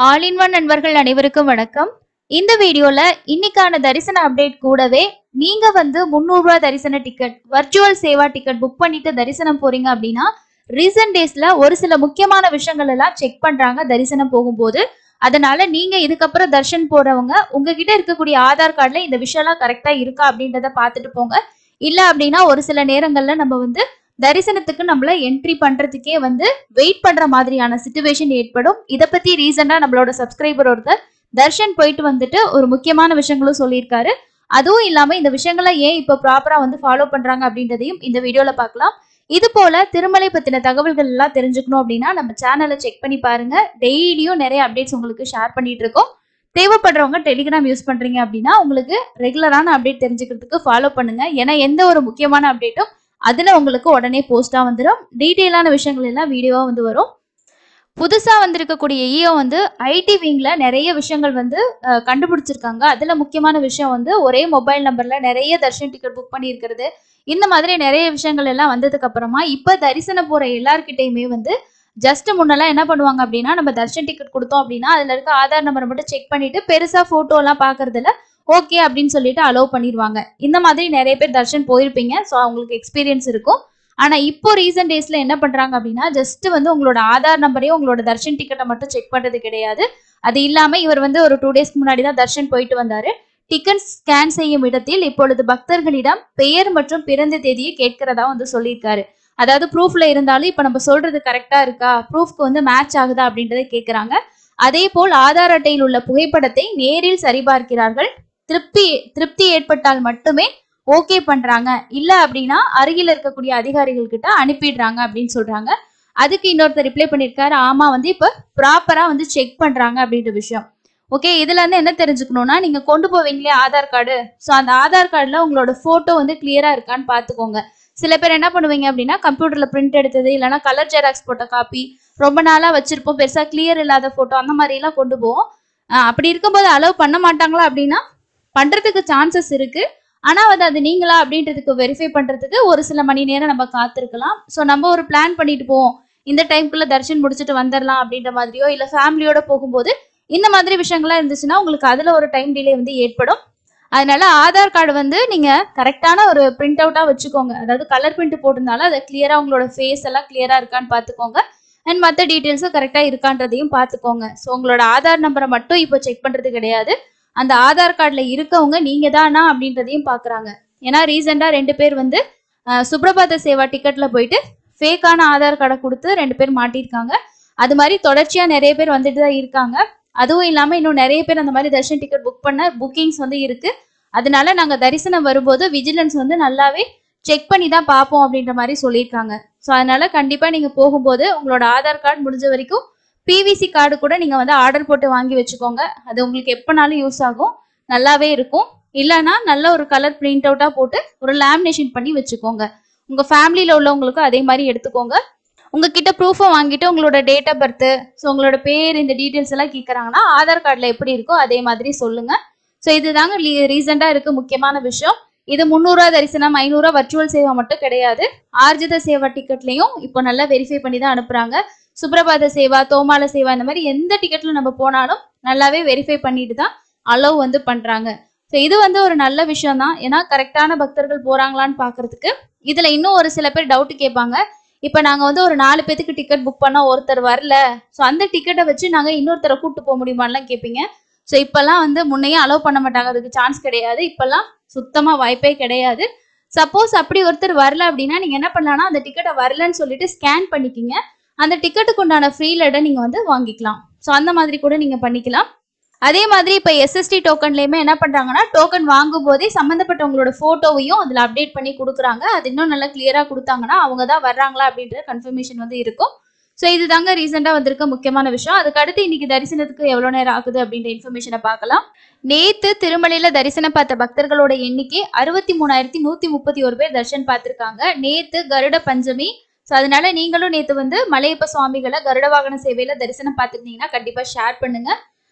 All in one நண்பர்கள் அனைவருக்கும் வணக்கம். இந்த வீடியோல இன்னைக்கான தரிசன அப்டேட் கூடவே நீங்க வந்து 300 ரூபாய் தரிசன ticket virtual Seva ticket book பண்ணிட்டு தரிசனம் போறீங்க அப்படின்னா ரீசன்ட் டேஸ்ல ஒரு சில முக்கியமான விஷயங்கள் எல்லாம் செக் பண்றாங்க தரிசனம் போகும்போது. அதனால நீங்க இதுக்கப்புறம் தர்ஷன் போறவங்க உங்ககிட்ட இருக்கக்கூடிய ஆதார் கார்டுல இந்த விஷயம்லாம் கரெக்டா இருக்கா அப்படின்றத பார்த்துட்டு போங்க. இல்ல அப்படின்னா ஒரு சில நேரங்கள்ல நம்ம வந்து தரிசனத்துக்கு நம்மள என்ட்ரி பண்றதுக்கே வந்து வெயிட் பண்ற மாதிரியான சிச்சுவேஷன் ஏற்படும். இத பத்தி ரீசெண்டா நம்மளோட சப்ஸ்கிரைபர் ஒருத்தர் தர்ஷன் போயிட்டு வந்துட்டு ஒரு முக்கியமான விஷயங்களும் சொல்லியிருக்காரு. அதுவும் இல்லாம இந்த விஷயங்களை ஏன் இப்ப ப்ராப்பரா வந்து ஃபாலோ பண்றாங்க அப்படின்றதையும் இந்த வீடியோல பார்க்கலாம். இது போல திருமலை பத்தின தகவல்கள் எல்லாம் தெரிஞ்சுக்கணும் அப்படின்னா நம்ம சேனலை செக் பண்ணி பாருங்க. டெய்லியும் நிறைய அப்டேட்ஸ் உங்களுக்கு ஷேர் பண்ணிட்டு இருக்கோம். தேவைப்படுறவங்க டெலிகிராம் யூஸ் பண்றீங்க அப்படின்னா உங்களுக்கு ரெகுலரான அப்டேட் தெரிஞ்சுக்கிறதுக்கு ஃபாலோ பண்ணுங்க. ஏன்னா எந்த ஒரு முக்கியமான அப்டேட்டும் அதுல உங்களுக்கு உடனே போஸ்டா வந்துடும். டீட்டெயிலான விஷயங்கள் எல்லாம் வீடியோவா வந்து வரும். புதுசா வந்திருக்கக்கூடிய இஓ வந்து ஐடி விங்ல நிறைய விஷயங்கள் வந்து கண்டுபிடிச்சிருக்காங்க. அதுல முக்கியமான விஷயம் வந்து ஒரே மொபைல் நம்பர்ல நிறைய தர்ஷன் டிக்கெட் புக் பண்ணி இருக்கிறது. இந்த மாதிரி நிறைய விஷயங்கள் எல்லாம் வந்ததுக்கு அப்புறமா இப்ப தரிசனம் போற எல்லார்கிட்டையுமே வந்து ஜஸ்ட் முன்னெல்லாம் என்ன பண்ணுவாங்க அப்படின்னா நம்ம தர்ஷன் டிக்கெட் கொடுத்தோம் அப்படின்னா அதுல இருக்க ஆதார் நம்பரை மட்டும் செக் பண்ணிட்டு பெருசா போட்டோ எல்லாம் பாக்குறதுல ஓகே அப்படின்னு சொல்லிட்டு அலோவ் பண்ணிடுவாங்க. இந்த மாதிரி நிறைய பேர் தர்ஷன் போயிருப்பீங்க. ஸோ அவங்களுக்கு எக்ஸ்பீரியன்ஸ் இருக்கும். ஆனா இப்போ ரீசன்ட் டேஸ்ல என்ன பண்றாங்க அப்படின்னா ஜஸ்ட் வந்து உங்களோட ஆதார் நம்பரையும் உங்களோட தர்ஷன் டிக்கெட்டை மட்டும் செக் பண்றது கிடையாது. அது இல்லாம இவர் வந்து ஒரு 2 டேஸ்க்கு முன்னாடி தான் தர்ஷன் போயிட்டு வந்தாரு. டிக்கெட் ஸ்கேன் செய்யும் இடத்தில் இப்பொழுது பக்தர்களிடம் பெயர் மற்றும் பிறந்த தேதியை கேட்கிறதா வந்து சொல்லியிருக்காரு. அதாவது ப்ரூஃப்ல இருந்தாலும் இப்ப நம்ம சொல்றது கரெக்டா இருக்கா, ப்ரூஃப்க்கு வந்து மேட்ச் ஆகுதா அப்படின்றத கேட்கிறாங்க. அதே போல் ஆதார் அட்டையில் உள்ள புகைப்படத்தை நேரில் சரிபார்க்கிறார்கள். திருப்தி ஏற்பட்டால் மட்டுமே ஓகே பண்றாங்க. இல்ல அப்படின்னா அருகில் இருக்கக்கூடிய அதிகாரிகள் கிட்ட அனுப்பிடுறாங்க அப்படின்னு சொல்றாங்க. அதுக்கு இன்னொருத்தர் ரிப்ளை பண்ணிருக்காரு, ஆமா வந்து இப்ப ப்ராப்பரா வந்து செக் பண்றாங்க அப்படின்ற விஷயம். ஓகே, இதுல இருந்து என்ன தெரிஞ்சுக்கணும்னா நீங்க கொண்டு போவீங்களே ஆதார் கார்டு, ஸோ அந்த ஆதார் கார்டுல உங்களோட போட்டோ வந்து கிளியரா இருக்கான்னு பாத்துக்கோங்க. சில பேர் என்ன பண்ணுவீங்க அப்படின்னா கம்ப்யூட்டர்ல பிரிண்ட் எடுத்தது இல்லைன்னா கலர் ஜெராக்ஸ் போட்ட காப்பி ரொம்ப நாளா வச்சிருப்போம், பெருசா கிளியர் இல்லாத போட்டோ அந்த மாதிரி எல்லாம் கொண்டு போவோம். அப்படி இருக்கும்போது அலோவ் பண்ண மாட்டாங்களா அப்படின்னா பண்றதுக்கு சான்சஸ் இருக்கு. ஆனா வந்து அது நீங்களா அப்படின்றதுக்கு வெரிஃபை பண்றதுக்கு ஒரு சில மணி நேரம் நம்ம காத்திருக்கலாம். ஸோ நம்ம ஒரு பிளான் பண்ணிட்டு போவோம், இந்த டைம்குள்ள தர்ஷன் முடிச்சுட்டு வந்துடலாம் அப்படின்ற மாதிரியோ இல்ல ஃபேமிலியோட போகும்போது இந்த மாதிரி விஷயங்கள்லாம் இருந்துச்சுன்னா உங்களுக்கு அதுல ஒரு டைம் டிலே வந்து ஏற்படும். அதனால ஆதார் கார்டு வந்து நீங்க கரெக்டான ஒரு பிரிண்ட் அவுட்டா வச்சுக்கோங்க. அதாவது கலர் பிரிண்ட் போட்டிருந்தாலும் அதை கிளியரா உங்களோட ஃபேஸ் எல்லாம் கிளியரா இருக்கான்னு பாத்துக்கோங்க. அண்ட் மற்ற டீட்டெயில்ஸும் கரெக்டா இருக்கான்றதையும் பாத்துக்கோங்க. ஸோ உங்களோட ஆதார் நம்பரை மட்டும் இப்போ செக் பண்றது கிடையாது, அந்த ஆதார் கார்டுல இருக்கவங்க நீங்க தானா அப்படின்றதையும் பாக்குறாங்க. ஏன்னா ரீசெண்டா 2 பேர் வந்து சுப்ரபாத சேவா டிக்கெட்ல போயிட்டு ஃபேக்கான ஆதார் கார்டை கொடுத்து 2 பேர் மாட்டிருக்காங்க. அது மாதிரி தொடர்ச்சியா நிறைய பேர் வந்துட்டு தான் இருக்காங்க. அதுவும் இல்லாம இன்னும் நிறைய பேர் அந்த மாதிரி தர்ஷன் டிக்கெட் புக் பண்ண புக்கிங்ஸ் வந்து இருக்கு. அதனால நாங்க தரிசனம் வரும்போது விஜிலன்ஸ் வந்து நல்லாவே செக் பண்ணி தான் பார்ப்போம் அப்படின்ற மாதிரி சொல்லியிருக்காங்க. ஸோ அதனால கண்டிப்பா நீங்க போகும்போது உங்களோட ஆதார் கார்டு முடிஞ்ச வரைக்கும் பிவிசி கார்டு கூட நீங்க வந்து ஆர்டர் போட்டு வாங்கி வச்சுக்கோங்க. அது உங்களுக்கு எப்பனாலும் யூஸ் ஆகும், நல்லாவே இருக்கும். இல்லைன்னா நல்ல ஒரு கலர் பிரிண்ட் அவுட்டா போட்டு ஒரு லேமினேஷன் பண்ணி வச்சுக்கோங்க. உங்க ஃபேமிலியில உள்ளவங்களுக்கும் அதே மாதிரி எடுத்துக்கோங்க. உங்ககிட்ட ப்ரூஃபை வாங்கிட்டு உங்களோட டேட் ஆஃப் பர்த், ஸோ உங்களோட பேர் இந்த டீட்டெயில்ஸ் எல்லாம் கேட்குறாங்கன்னா ஆதார் கார்டில் எப்படி இருக்கோ அதே மாதிரி சொல்லுங்க. ஸோ இதுதாங்க ரீசெண்டாக இருக்க முக்கியமான விஷயம். இது 300 ரூபா தரிசனம் 500 ரூபா வர்ச்சுவல் சேவா மட்டும் கிடையாது, ஆர்ஜித சேவா டிக்கெட்லையும் இப்போ நல்லா வெரிஃபை பண்ணி தான் அனுப்புறாங்க. சுப்ரபாத சேவா, தோமால சேவா இந்த மாதிரி எந்த டிக்கெட்ல நம்ம போனாலும் நல்லாவே வெரிஃபை பண்ணிட்டு தான் அலோவ் வந்து பண்றாங்க. ஸோ இது வந்து ஒரு நல்ல விஷயம் தான். ஏன்னா கரெக்டான பக்தர்கள் போறாங்களான்னு பாக்குறதுக்கு. இதுல இன்னும் ஒரு சில பேர் டவுட் கேட்பாங்க, இப்ப நாங்க வந்து ஒரு 4 பேத்துக்கு டிக்கெட் புக் பண்ணா ஒருத்தர் வரல, ஸோ அந்த டிக்கெட்டை வச்சு நாங்க இன்னொருத்தரை கூப்பிட்டு போக முடியுமான்லாம் கேட்பீங்க. ஸோ இப்பெல்லாம் வந்து முன்னையே அலோவ் பண்ண மாட்டாங்க, அதுக்கு சான்ஸ் கிடையாது. இப்பெல்லாம் சுத்தமா வாய்ப்பே கிடையாது. சப்போஸ் அப்படி ஒருத்தர் வரல அப்படின்னா நீங்க என்ன பண்ணலாம்னா அந்த டிக்கெட்டை வரலன்னு சொல்லிட்டு ஸ்கேன் பண்ணிக்கிங்க, அந்த டிக்கெட்டுக்கு உண்டான ஃப்ரீ லெட்டை நீங்க வந்து வாங்கிக்கலாம். ஸோ அந்த மாதிரி கூட நீங்க பண்ணிக்கலாம். அதே மாதிரி இப்ப எஸ்எஸ்டி டோக்கன்லயுமே என்ன பண்றாங்கன்னா டோக்கன் வாங்கும் போதே சம்பந்தப்பட்டவங்களோட போட்டோவையும் அதுல அப்டேட் பண்ணி கொடுக்குறாங்க. அது இன்னும் நல்லா கிளியரா கொடுத்தாங்கன்னா அவங்க தான் வர்றாங்களா அப்படின்ற கன்ஃபர்மேஷன் வந்து இருக்கும். ஸோ இதுதாங்க ரீசெண்டா வந்திருக்க முக்கியமான விஷயம். அதுக்கு அடுத்து இன்னைக்கு தரிசனத்துக்கு எவ்வளவு நேரம் ஆகுது அப்படின்ற இன்ஃபர்மேஷனை பார்க்கலாம். நேத்து திருமலையில தரிசனம் பார்த்த பக்தர்களோட எண்ணிக்கை 63,131 பேர் தரிசனம் பார்த்திருக்காங்க. நேத்து கருட பஞ்சமி. ஸோ அதனால நீங்களும் நேத்து வந்து மலையப்ப சுவாமிகளை கருட வாகன சேவையில தரிசனம் பார்த்துருந்தீங்கன்னா கண்டிப்பா ஷேர் பண்ணுங்க.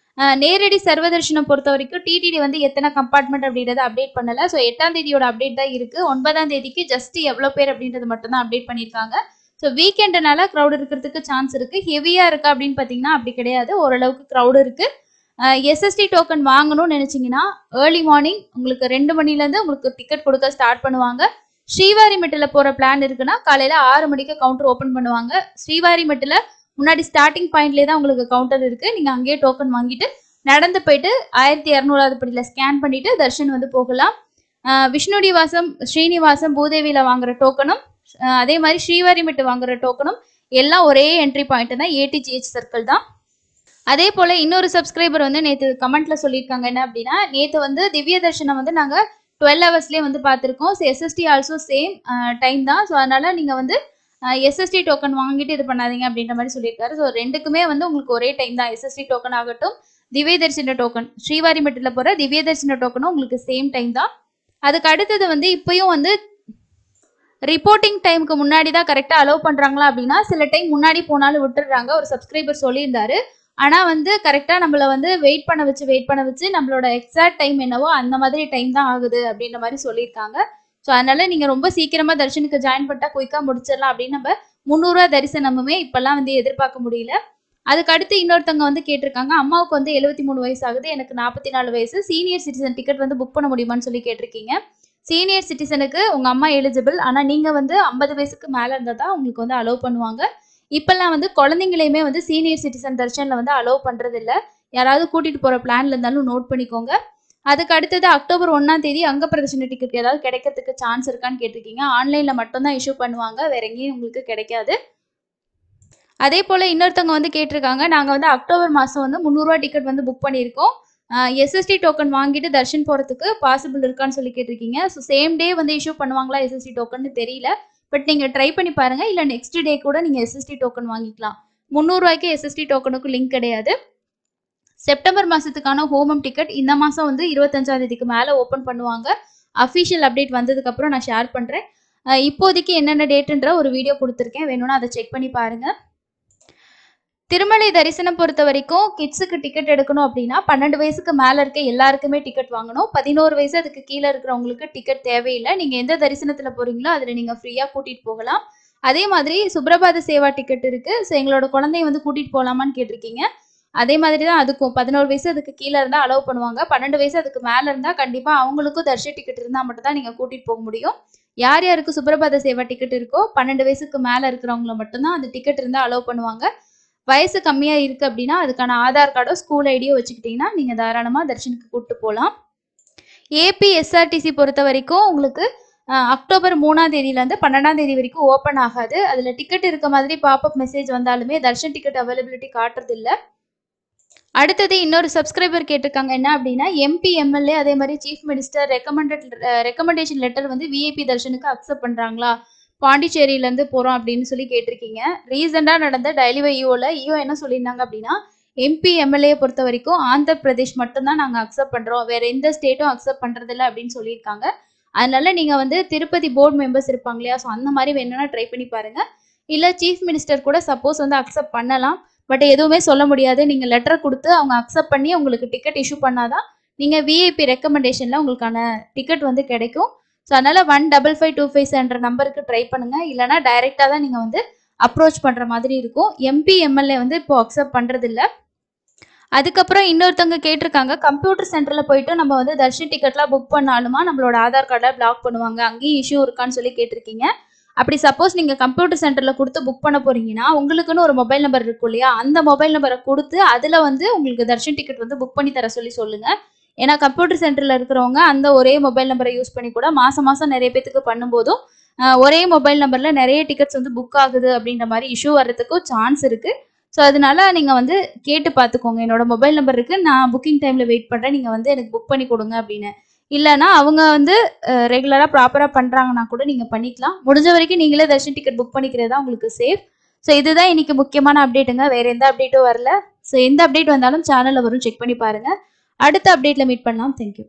நேரடி சர்வ தரிசனம் பொறுத்த வரைக்கும் டிடிடி வந்து எத்தனை கம்பார்ட்மெண்ட் அப்படின்றத அப்டேட் பண்ணல. ஸோ 8ஆம் தேதியோட அப்டேட் தான் இருக்கு. 9ஆம் தேதிக்கு ஜஸ்ட் எவ்வளோ பேர் அப்படின்றது மட்டும் தான் அப்டேட் பண்ணியிருக்காங்க. ஸோ வீக்கெண்டுனால க்ரௌட் இருக்கிறதுக்கு சான்ஸ் இருக்கு. ஹெவியா இருக்கா அப்படின்னு பார்த்தீங்கன்னா அப்படி கிடையாது, ஓரளவுக்கு க்ரௌடு இருக்கு. எஸ்எஸ்டி டோக்கன் வாங்கணும்னு நினைச்சீங்கன்னா ஏர்லி மார்னிங் உங்களுக்கு 2 மணிலேருந்து உங்களுக்கு டிக்கெட் கொடுக்க ஸ்டார்ட் பண்ணுவாங்க. ஸ்ரீவாரிமெட்டில் போகிற பிளான் இருக்குன்னா காலையில் 6 மணிக்கு கவுண்டர் ஓப்பன் பண்ணுவாங்க. ஸ்ரீவாரிமெட்டில் முன்னாடி ஸ்டார்டிங் பாயிண்ட்லேயே தான் உங்களுக்கு கவுண்டர் இருக்குது. நீங்கள் அங்கேயே டோக்கன் வாங்கிட்டு நடந்து போயிட்டு 1200வது படியில் ஸ்கேன் பண்ணிவிட்டு தர்ஷன் வந்து போகலாம். விஷ்ணுநிவாசம், ஸ்ரீனிவாசம், பூதேவியில் வாங்குற டோக்கனும் அதே மாதிரி ஸ்ரீவாரிமெட்டு வாங்குற டோக்கனும் எல்லாம் ஒரே என்ட்ரி பாயிண்ட் தான், ஏடிஜிஹெச் சர்க்கிள் தான். அதே போல் இன்னொரு சப்ஸ்கிரைபர் வந்து நேற்று கமெண்ட்டில் சொல்லியிருக்காங்க என்ன அப்படின்னா, நேற்று வந்து திவ்ய தர்ஷனம் வந்து நாங்கள் 12 ஹவர்ஸ்லேயே வந்து பார்த்துருக்கோம். So SST also same time தான். ஸோ அதனால் நீங்கள் வந்து எஸ்எஸ்டி டோக்கன் வாங்கிட்டு இது பண்ணாதீங்க அப்படின்ற மாதிரி சொல்லியிருக்காரு. ஸோ ரெண்டுக்குமே வந்து உங்களுக்கு ஒரே டைம் தான். எஸ்எஸ்டி டோக்கன் ஆகட்டும், திவ்ய தர்ஷன டோக்கன், ஸ்ரீவாரிமெட்டில் போகிற திவ்ய தர்ஷன டோக்கனும் உங்களுக்கு சேம் டைம் தான். அதுக்கு அடுத்தது வந்து இப்போயும் வந்து ரிப்போர்ட்டிங் டைமுக்கு முன்னாடி தான் கரெக்டாக அலோவ் பண்ணுறாங்களா அப்படின்னா சில டைம் முன்னாடி போனாலும் விட்டுடுறாங்க. ஒரு சப்ஸ்கிரைபர் சொல்லியிருந்தாரு. ஆனால் வந்து கரெக்டாக நம்மளை வந்து வெயிட் பண்ண வச்சு நம்மளோட எக்ஸாக்ட் டைம் என்னவோ அந்த மாதிரி டைம் தான் ஆகுது அப்படின்ற மாதிரி சொல்லியிருக்காங்க. ஸோ அதனால நீங்கள் ரொம்ப சீக்கிரமாக தர்ஷனுக்கு ஜாயின் பண்ணிட்டா குயிக்காக முடிச்சிடலாம் அப்படின்னு நம்ம 300 ரூபா தரிசனமுமே இப்போல்லாம் வந்து எதிர்பார்க்க முடியல. அதுக்கு அடுத்து இன்னொருத்தவங்க வந்து கேட்டிருக்காங்க, அம்மாவுக்கு வந்து 73 வயசு ஆகுது, எனக்கு 44 வயசு, சீனியர் சிட்டிசன் டிக்கெட் வந்து புக் பண்ண முடியுமான்னு சொல்லி கேட்டிருக்கீங்க. சீனியர் சிட்டிசனுக்கு உங்கள் அம்மா எலிஜிபிள், ஆனால் நீங்கள் வந்து 50 வயசுக்கு மேலே இருந்தால் தான் உங்களுக்கு வந்து அலோவ் பண்ணுவாங்க. இப்பெல்லாம் வந்து குழந்தைங்களையுமே வந்து சீனியர் சிட்டிசன் தர்ஷனில் வந்து அலோவ் பண்ணுறது இல்லை. யாராவது கூட்டிகிட்டு போகிற பிளான்ல இருந்தாலும் நோட் பண்ணிக்கோங்க. அதுக்கு அடுத்தது அக்டோபர் 1ஆம் தேதி அங்க பிரதர்ஷன டிக்கெட் ஏதாவது கிடைக்கிறதுக்கு சான்ஸ் இருக்கான்னு கேட்டிருக்கீங்க. ஆன்லைனில் மட்டும்தான் இஷ்யூ பண்ணுவாங்க, வேற எங்கேயும் உங்களுக்கு கிடைக்காது. அதே போல் இன்னொருத்தவங்க வந்து கேட்டிருக்காங்க, நாங்கள் வந்து அக்டோபர் மாதம் வந்து 300 ரூபா டிக்கெட் வந்து புக் பண்ணியிருக்கோம். எஸ்எஸ்டி டோக்கன் வாங்கிட்டு தர்ஷன் போகிறதுக்கு பாசிபிள் இருக்கான்னு சொல்லி கேட்டிருக்கீங்க. ஸோ சேம் டே வந்து இஷ்யூ பண்ணுவாங்களா எஸ்எஸ்டி டோக்கன்னு தெரியல. பட் நீங்கள் ட்ரை பண்ணி பாருங்கள். இல்லை நெக்ஸ்ட் டே கூட நீங்கள் எஸ்எஸ்டி டோக்கன் வாங்கிக்கலாம். 300 ரூபாய்க்கு எஸ்எஸ்டி டோக்கனுக்கு லிங்க் கிடையாது. செப்டம்பர் மாதத்துக்கான ஹோமம் டிக்கெட் இந்த மாதம் வந்து 25ஆம் தேதிக்கு மேலே ஓப்பன் பண்ணுவாங்க. அஃபிஷியல் அப்டேட் வந்ததுக்கப்புறம் நான் ஷேர் பண்ணுறேன். இப்போதைக்கு என்னென்ன டேட்டுன்ற ஒரு வீடியோ கொடுத்துருக்கேன், வேணும்னா அதை செக் பண்ணி பாருங்கள். திருமலை தரிசனம் பொறுத்த வரைக்கும் கிட்ஸுக்கு டிக்கெட் எடுக்கணும் அப்படின்னா 12 வயசுக்கு மேலே இருக்க எல்லாருக்குமே டிக்கெட் வாங்கணும். 11 வயசு அதுக்கு கீழே இருக்கிறவங்களுக்கு டிக்கெட் தேவையில்லை. நீங்கள் எந்த தரிசனத்தில் போகிறீங்களோ அதில் நீங்கள் ஃப்ரீயாக கூட்டிகிட்டு போகலாம். அதே மாதிரி சுப்ரபாத சேவா டிக்கெட் இருக்குது. ஸோ எங்களோட குழந்தைய வந்து கூட்டிகிட்டு போகலாமான்னு கேட்டிருக்கீங்க. அதே மாதிரி தான் அதுக்கும் 11 வயசு அதுக்கு கீழே இருந்தால் அலோவ் பண்ணுவாங்க. 12 வயசு அதுக்கு மேலே இருந்தால் கண்டிப்பாக அவங்களுக்கும் தர்ஷன் டிக்கெட் இருந்தால் மட்டும் தான் நீங்கள் கூட்டிகிட்டு போக முடியும். யார் யாருக்கு சுப்ரபாத சேவா டிக்கெட் இருக்கோ 12 வயசுக்கு மேலே இருக்கிறவங்கள மட்டும்தான் அந்த டிக்கெட் இருந்தால் அலோவ் பண்ணுவாங்க. வயசு கம்மியாக இருக்குது அப்படின்னா அதுக்கான ஆதார் கார்டோ ஸ்கூல் ஐடியோ வச்சுக்கிட்டிங்கன்னா நீங்கள் தாராளமாக தர்ஷனுக்கு கூப்பிட்டு போகலாம். ஏபிஎஸ்ஆர்டிசி பொறுத்த வரைக்கும் உங்களுக்கு அக்டோபர் 3ஆம் தேதியிலேருந்து 12ஆம் தேதி வரைக்கும் ஓப்பன் ஆகாது. அதில் டிக்கெட் இருக்க மாதிரி பாப்அப் மெசேஜ் வந்தாலுமே தர்ஷன் டிக்கெட் அவைலபிலிட்டி காட்டுறதில்ல. அடுத்தது இன்னொரு சப்ஸ்கிரைபர் கேட்டிருக்காங்க என்ன அப்படின்னா, எம்பி எம்எல்ஏ அதே மாதிரி சீஃப் மினிஸ்டர் ரெக்கமெண்டேஷன் லெட்டர் வந்து விஐபி தர்ஷனுக்கு அக்செப்ட் பண்ணுறாங்களா, பாண்டிச்சேரியிலேருந்து போகிறோம் அப்படின்னு சொல்லி கேட்டிருக்கீங்க. ரீசெண்டாக நடந்த டெய்லிவே ஈஓ என்ன சொல்லியிருந்தாங்க அப்படின்னா, எம்பி எம்எல்ஏ பொறுத்த வரைக்கும் ஆந்திர பிரதேஷ் மட்டும்தான் நாங்கள் அக்செப்ட் பண்ணுறோம், வேறு எந்த ஸ்டேட்டும் அக்செப்ட் பண்ணுறதில்ல அப்படின்னு சொல்லியிருக்காங்க. அதனால நீங்கள் வந்து திருப்பதி போர்டு மெம்பர்ஸ் இருப்பாங்க இல்லையா, ஸோ அந்த மாதிரி வேணும்னா ட்ரை பண்ணி பாருங்கள். இல்லை சீஃப் மினிஸ்டர் கூட சப்போஸ் வந்து அக்செப்ட் பண்ணலாம், பட் எதுவுமே சொல்ல முடியாது. நீங்கள் லெட்டர் கொடுத்து அவங்க அக்செப்ட் பண்ணி உங்களுக்கு டிக்கெட் இஷ்யூ பண்ணாதான் நீங்கள் விஐபி ரெக்கமெண்டேஷனில் உங்களுக்கான டிக்கெட் வந்து கிடைக்கும். ஸோ அதனால் 155257 நம்பருக்கு ட்ரை பண்ணுங்கள். இல்லைனா டைரெக்டாக தான் நீங்கள் வந்து அப்ரோச் பண்ணுற மாதிரி இருக்கும். எம்பி எம்எல்ஏ வந்து இப்போ அக்செப்ட் பண்ணுறதில்ல. அதுக்கப்புறம் இன்னொருத்தவங்க கேட்டிருக்காங்க, கம்ப்யூட்டர் சென்டரில் போயிட்டு நம்ம வந்து தர்ஷன் டிக்கெட்லாம் புக் பண்ணாலுமா நம்மளோட ஆதார் கார்டை பிளாக் பண்ணுவாங்க, அங்கேயும் இஷ்யூ இருக்கான்னு சொல்லி கேட்டிருக்கீங்க. அப்படி சப்போஸ் நீங்கள் கம்ப்யூட்டர் சென்டரில் கொடுத்து புக் பண்ண போகிறீங்கன்னா உங்களுக்குன்னு ஒரு மொபைல் நம்பர் இருக்கும் இல்லையா, அந்த மொபைல் நம்பரை கொடுத்து அதில் வந்து உங்களுக்கு தர்ஷன் டிக்கெட் வந்து புக் பண்ணி தர சொல்லுங்கள். ஏன்னா கம்ப்யூட்டர் சென்டரில் இருக்கிறவங்க அந்த ஒரே மொபைல் நம்பரை யூஸ் பண்ணி கூட மாதம் நிறைய பேத்துக்கு பண்ணும்போதும் ஒரே மொபைல் நம்பரில் நிறைய டிக்கெட்ஸ் வந்து புக் ஆகுது அப்படின்ற மாதிரி இஷ்யூ வர்றதுக்கும் சான்ஸ் இருக்குது. ஸோ அதனால நீங்கள் வந்து கேட்டு பார்த்துக்கோங்க, என்னோட மொபைல் நம்பர் இருக்குது, நான் புக்கிங் டைமில் வெயிட் பண்ணுறேன், நீங்கள் வந்து எனக்கு புக் பண்ணி கொடுங்க அப்படின்னு. இல்லைனா அவங்க வந்து ரெகுலராக ப்ராப்பராக பண்ணுறாங்கன்னா கூட நீங்கள் பண்ணிக்கலாம். முடிஞ்ச வரைக்கும் நீங்களே தர்ஷன் டிக்கெட் புக் பண்ணிக்கிறது தான் உங்களுக்கு சேஃப். ஸோ இதுதான் இன்றைக்கி முக்கியமான அப்டேட்டுங்க, வேறு எந்த அப்டேட்டும் வரல. ஸோ எந்த அப்டேட் வந்தாலும் சேனலில் வரும், செக் பண்ணி பாருங்கள். அடுத்த அப்டேட்டில் மீட் பண்ணலாம். தேங்க்யூ.